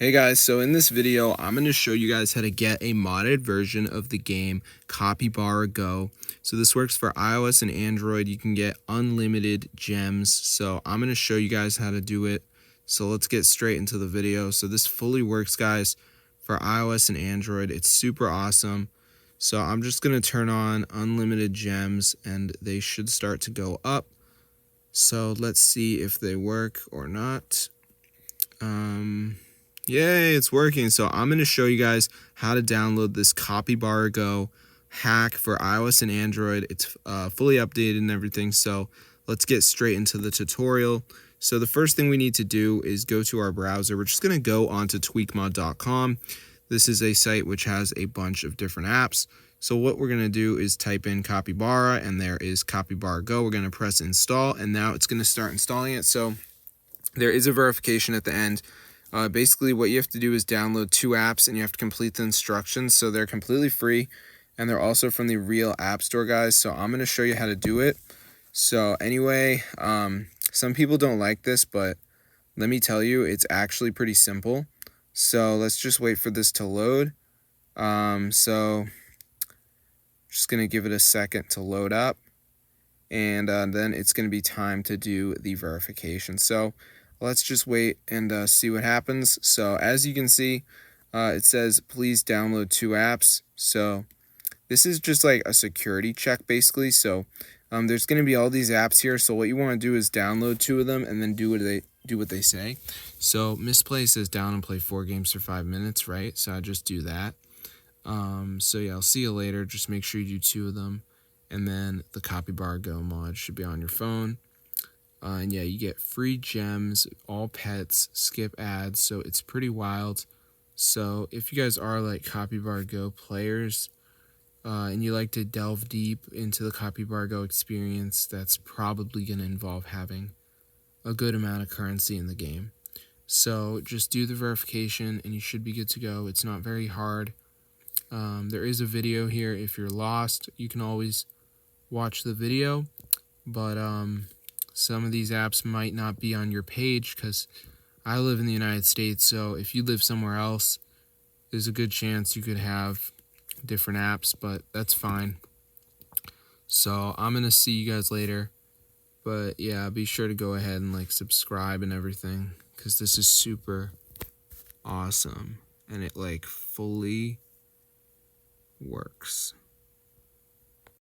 Hey guys, so in this video, I'm going to show you guys how to get a modded version of the game Capybara Go. So this works for iOS and Android. You can get unlimited gems. So I'm going to show you guys how to do it. So let's get straight into the video. So this fully works, guys, for iOS and Android. It's super awesome. So I'm just going to turn on unlimited gems and they should start to go up. So let's see if they work or not. Yay, it's working. So I'm going to show you guys how to download this Capybara Go hack for iOS and Android. It's fully updated and everything. So let's get straight into the tutorial. So the first thing we need to do is go to our browser. We're just going to go onto tweakmod.com. This is a site which has a bunch of different apps. So what we're going to do is type in Capybara, and there is Capybara Go. We're going to press install, and now it's going to start installing it. So there is a verification at the end. Basically, what you have to do is download 2 apps, and you have to complete the instructions. So they're completely free, and they're also from the real App Store, guys. So I'm going to show you how to do it. So anyway, some people don't like this, but let me tell you, it's actually pretty simple. So let's just wait for this to load. So just going to give it a second to load up, and then it's going to be time to do the verification. So let's just wait and see what happens. So as you can see, it says please download 2 apps. So this is just like a security check basically. So there's going to be all these apps here. So what you want to do is download 2 of them and then do what they say. So Misplay says down and play 4 games for 5 minutes, right? So I just do that. So yeah, I'll see you later. Just make sure you do 2 of them, and then the Capybara Go mod should be on your phone. And yeah, you get free gems, all pets, skip ads, so it's pretty wild. So if you guys are like Capybara Go players, and you like to delve deep into the Capybara Go experience, that's probably going to involve having a good amount of currency in the game. So just do the verification and you should be good to go. It's not very hard. There is a video here. If you're lost, you can always watch the video, but some of these apps might not be on your page because I live in the United States, so if you live somewhere else, there's a good chance you could have different apps, but that's fine. So I'm going to see you guys later, but yeah, be sure to go ahead and like subscribe and everything because this is super awesome and it like fully works.